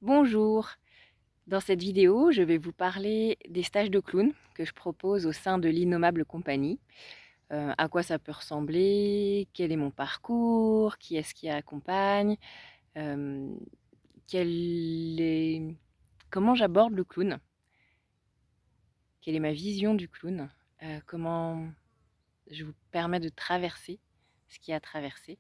Bonjour, dans cette vidéo, je vais vous parler des stages de clown que je propose au sein de l'Innommable Compagnie. À quoi ça peut ressembler, quel est mon parcours, qui est-ce qui accompagne, euh, quel est... comment j'aborde le clown, quelle est ma vision du clown, comment je vous permets de traverser ce qui a traversé.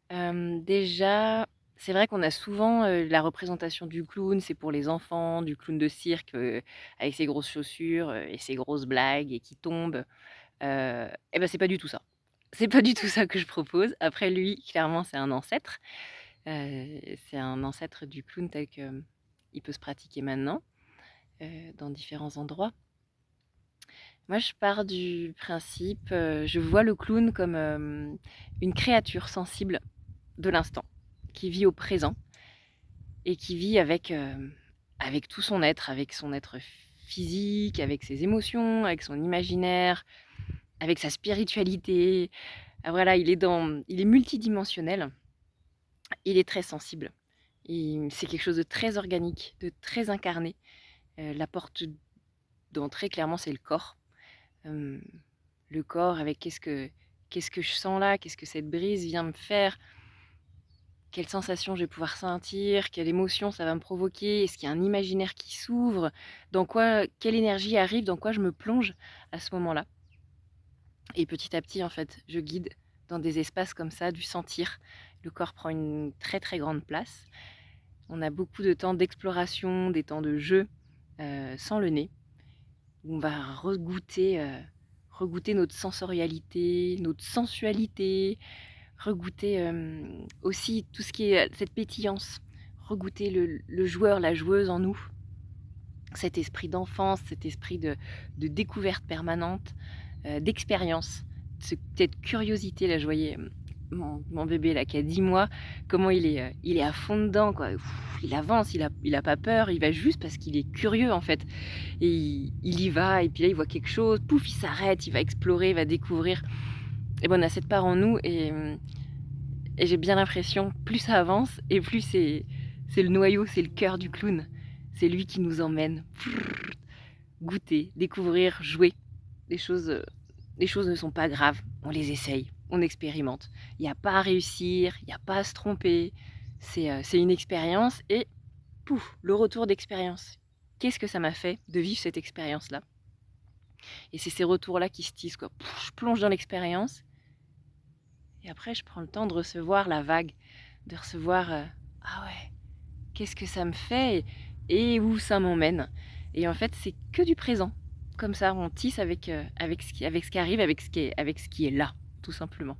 Déjà, c'est vrai qu'on a souvent, la représentation du clown, c'est pour les enfants, du clown de cirque, avec ses grosses chaussures, et ses grosses blagues et qui tombe, et ben c'est pas du tout ça. C'est pas du tout ça que je propose. Après lui, clairement, c'est un ancêtre du clown tel que, il peut se pratiquer maintenant, dans différents endroits. Moi, je pars du principe, je vois le clown comme, une créature sensible de l'instant, qui vit au présent et qui vit avec tout son être, avec son être physique, avec ses émotions, avec son imaginaire, avec sa spiritualité. Ah, voilà, il est multidimensionnel, il est très sensible. C'est quelque chose de très organique, de très incarné. La porte d'entrée, clairement, c'est le corps. Euh, le corps avec qu'est-ce que je sens là, qu'est-ce que cette brise vient me faire, quelle sensation je vais pouvoir sentir, quelle émotion ça va me provoquer, est-ce qu'il y a un imaginaire qui s'ouvre, quelle énergie arrive, dans quoi je me plonge à ce moment-là. Et petit à petit, en fait, je guide dans des espaces comme ça, du sentir. Le corps prend une très très grande place. On a beaucoup de temps d'exploration, des temps de jeu sans le nez, où on va regoûter notre sensorialité, notre sensualité, regoûter aussi tout ce qui est cette pétillance, regoûter le joueur, la joueuse en nous, cet esprit d'enfance, cet esprit de découverte permanente, d'expérience, cette curiosité. Là, je voyais mon bébé là, qui a 10 mois, comment il est à fond dedans, quoi. Il avance, il a pas peur, il va juste parce qu'il est curieux en fait. Et il y va, et puis là il voit quelque chose, pouf, il s'arrête, il va explorer, il va découvrir. Et bon, on a cette part en nous, et j'ai bien l'impression, plus ça avance, et plus c'est le noyau, c'est le cœur du clown. C'est lui qui nous emmène goûter, découvrir, jouer. Les choses, euh, les choses ne sont pas graves, on les essaye, on expérimente. Il n'y a pas à réussir, il n'y a pas à se tromper. C'est une expérience, et pouf, le retour d'expérience. Qu'est-ce que ça m'a fait de vivre cette expérience-là? Et c'est ces retours-là qui se tissent, quoi. Pouf, je plonge dans l'expérience, et après je prends le temps de recevoir la vague, de recevoir ah ouais, qu'est-ce que ça me fait, et où ça m'emmène. Et en fait, c'est que du présent. Comme ça, on tisse avec ce qui arrive, avec ce qui est là, tout simplement.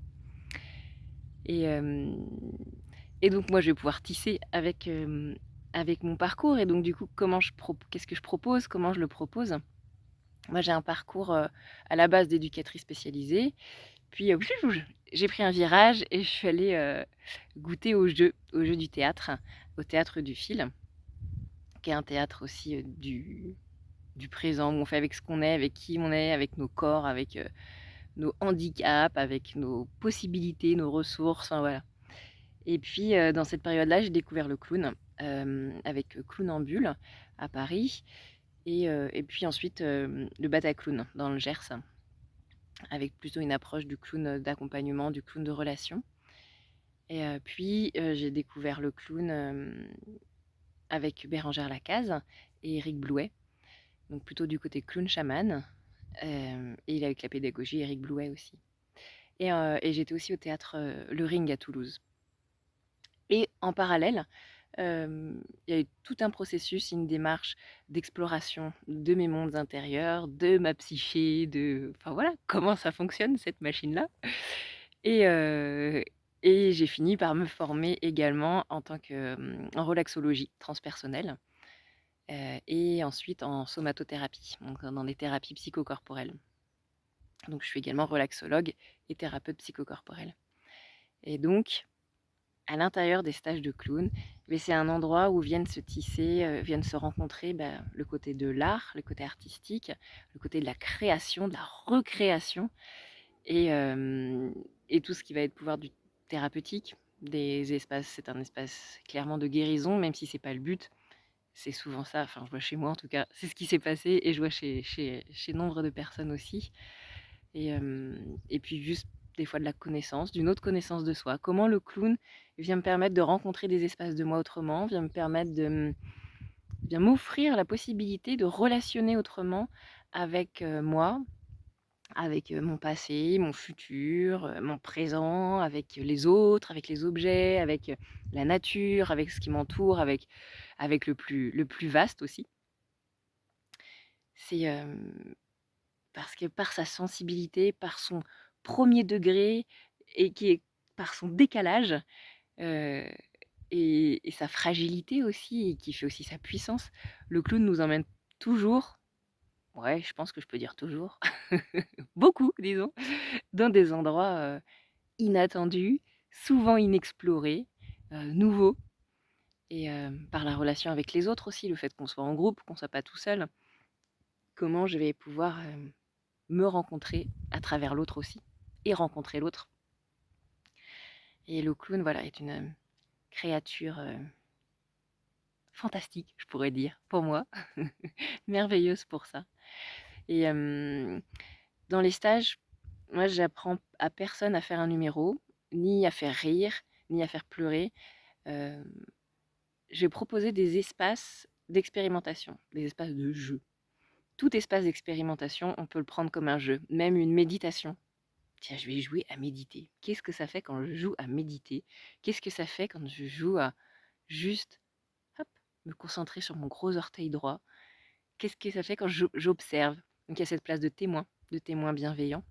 Et, euh, et donc, moi, je vais pouvoir tisser avec mon parcours. Et donc, du coup, qu'est-ce que je propose, comment je le propose? Moi, j'ai un parcours à la base d'éducatrice spécialisée. Puis, j'ai pris un virage et je suis allée goûter au jeu du théâtre, au théâtre du fil, qui est un théâtre aussi du présent, où on fait avec ce qu'on est, avec qui on est, avec nos corps, avec nos handicaps, avec nos possibilités, nos ressources, enfin voilà. Et puis, dans cette période-là, j'ai découvert le clown, avec Clown en Bulle à Paris, et puis ensuite le Bataclown dans le Gers, avec plutôt une approche du clown d'accompagnement, du clown de relation. Et puis, j'ai découvert le clown avec Bérangère Lacaze et Éric Blouet, donc plutôt du côté clown chaman. Et il est avec la pédagogie, Éric Blouet aussi. Et j'étais aussi au théâtre Le Ring à Toulouse. Et en parallèle, il y a eu tout un processus, une démarche d'exploration de mes mondes intérieurs, de ma psyché, enfin voilà, comment ça fonctionne cette machine-là. Et, j'ai fini par me former également en relaxologie transpersonnelle, et ensuite en somatothérapie, donc dans des thérapies psychocorporelles. Donc je suis également relaxologue et thérapeute psychocorporelle. Et donc, à l'intérieur des stages de clown, c'est un endroit où viennent se tisser, viennent se rencontrer le côté de l'art, le côté artistique, le côté de la création, de la recréation, et, euh, et tout ce qui va être pouvoir du thérapeutique, C'est un espace clairement de guérison, même si c'est pas le but. C'est souvent ça, enfin je vois chez moi en tout cas, c'est ce qui s'est passé et je vois chez nombre de personnes aussi. Et puis juste des fois de la connaissance, d'une autre connaissance de soi. Comment le clown vient me permettre de rencontrer des espaces de moi autrement, vient me permettre vient m'offrir la possibilité de relationner autrement avec moi, avec mon passé, mon futur, mon présent, avec les autres, avec les objets, avec la nature, avec ce qui m'entoure, avec le plus vaste aussi. C'est parce que par sa sensibilité, par son premier degré et qui est par son décalage euh, et sa fragilité aussi, et qui fait aussi sa puissance, le clown nous emmène toujours, ouais, je pense que je peux dire toujours, beaucoup, disons, dans des endroits inattendus, souvent inexplorés, nouveaux, et par la relation avec les autres aussi, le fait qu'on soit en groupe, qu'on soit pas tout seul, comment je vais pouvoir me rencontrer à travers l'autre aussi, et rencontrer l'autre. Et le clown, voilà, est une créature fantastique, je pourrais dire, pour moi, merveilleuse pour ça. Et dans les stages, moi, j'apprends à personne à faire un numéro, ni à faire rire, ni à faire pleurer. Euh, je vais proposer des espaces d'expérimentation, des espaces de jeu. Tout espace d'expérimentation, on peut le prendre comme un jeu, même une méditation. Tiens, je vais jouer à méditer. Qu'est-ce que ça fait quand je joue à méditer? Qu'est-ce que ça fait quand je joue à juste, hop, me concentrer sur mon gros orteil droit? Qu'est-ce que ça fait quand j'observe? Donc il y a cette place de témoin bienveillant.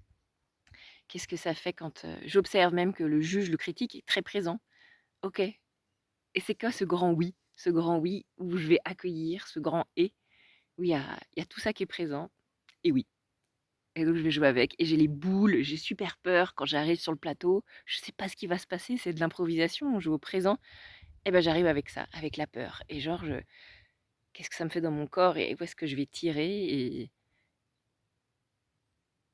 Qu'est-ce que ça fait quand j'observe même que le juge, le critique est très présent? Ok. Et c'est quoi ce grand oui? Ce grand oui où je vais accueillir, ce grand et, où il y a tout ça qui est présent. Et oui. Et donc je vais jouer avec. Et j'ai les boules, j'ai super peur quand j'arrive sur le plateau. Je sais pas ce qui va se passer, c'est de l'improvisation, on joue au présent. Et ben j'arrive avec ça, avec la peur. Et genre, qu'est-ce que ça me fait dans mon corps et où est-ce que je vais tirer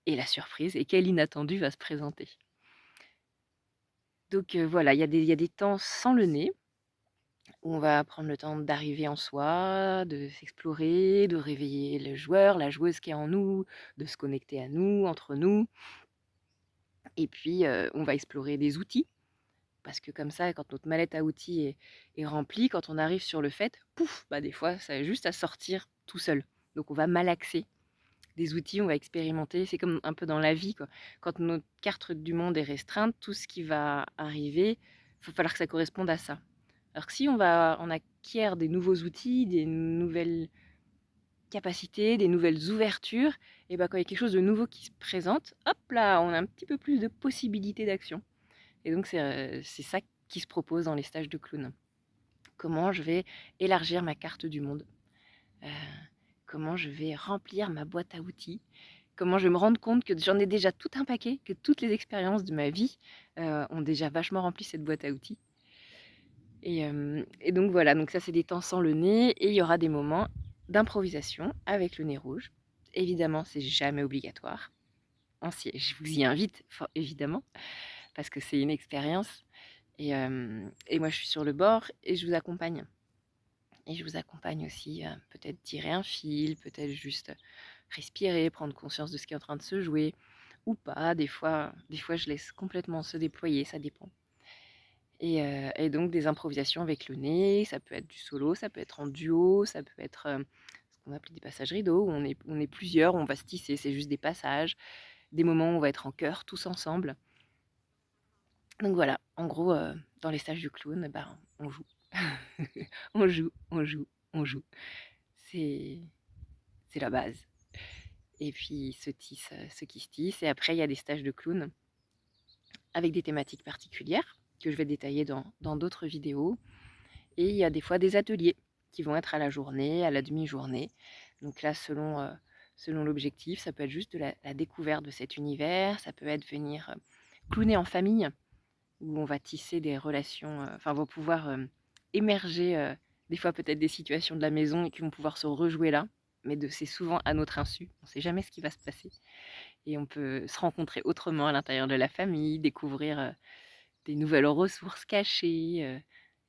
et la surprise et quel inattendu va se présenter. Donc voilà, il y a des temps sans le nez où on va prendre le temps d'arriver en soi, de s'explorer, de réveiller le joueur, la joueuse qui est en nous, de se connecter à nous, entre nous. Et puis on va explorer des outils. Parce que comme ça, quand notre mallette à outils est remplie, quand on arrive sur le fait, pouf, bah des fois, ça a juste à sortir tout seul. Donc on va malaxer des outils, on va expérimenter. C'est comme un peu dans la vie, quoi. Quand notre carte du monde est restreinte, tout ce qui va arriver, il va falloir que ça corresponde à ça. Alors que si on acquiert des nouveaux outils, des nouvelles capacités, des nouvelles ouvertures, et ben quand il y a quelque chose de nouveau qui se présente, hop là, on a un petit peu plus de possibilités d'action. Et donc c'est ça qui se propose dans les stages de clown. Comment je vais élargir ma carte du monde, euh, comment je vais remplir ma boîte à outils, comment je vais me rendre compte que j'en ai déjà tout un paquet, que toutes les expériences de ma vie ont déjà vachement rempli cette boîte à outils. Et donc voilà, donc ça c'est des temps sans le nez, et il y aura des moments d'improvisation avec le nez rouge. Évidemment, c'est jamais obligatoire. Je vous y invite, évidemment, parce que c'est une expérience. Et moi, je suis sur le bord et je vous accompagne. Et je vous accompagne aussi, peut-être tirer un fil, peut-être juste respirer, prendre conscience de ce qui est en train de se jouer, ou pas. Des fois, je laisse complètement se déployer, ça dépend. Et donc, des improvisations avec le nez, ça peut être du solo, ça peut être en duo, ça peut être ce qu'on appelle des passages rideaux, où on est plusieurs, on va se tisser, c'est juste des passages, des moments où on va être en chœur, tous ensemble. Donc voilà, en gros, dans les stages du clown, ben, on joue. On joue, on joue, on joue. C'est c'est la base. Et puis se tisse ce qui se tisse. Et après, il y a des stages de clown avec des thématiques particulières que je vais détailler dans d'autres vidéos. Et il y a des fois des ateliers qui vont être à la journée, à la demi-journée. Donc là, selon l'objectif, ça peut être juste de la découverte de cet univers, ça peut être venir clowner en famille, où on va tisser des relations, enfin, on va pouvoir émerger des fois peut-être des situations de la maison et qui vont pouvoir se rejouer là, mais c'est souvent à notre insu. On ne sait jamais ce qui va se passer. Et on peut se rencontrer autrement à l'intérieur de la famille, découvrir des nouvelles ressources cachées,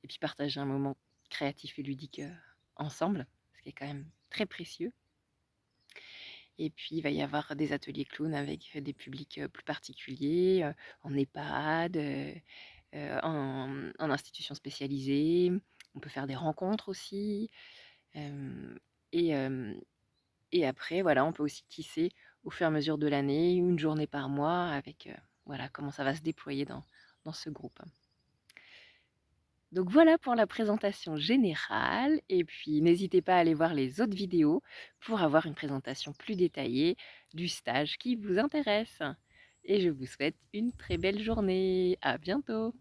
et puis partager un moment créatif et ludique, ensemble, ce qui est quand même très précieux. Et puis il va y avoir des ateliers clown avec, des publics, plus particuliers, en EHPAD, en institution spécialisée. On peut faire des rencontres aussi, hem et hem et après voilà, on peut aussi tisser au fur et à mesure de l'année, une journée par mois avec, voilà comment ça va se déployer dans ce groupe. Donc voilà pour la présentation générale et puis n'hésitez pas à aller voir les autres vidéos pour avoir une présentation plus détaillée du stage qui vous intéresse. Et je vous souhaite une très belle journée. À bientôt!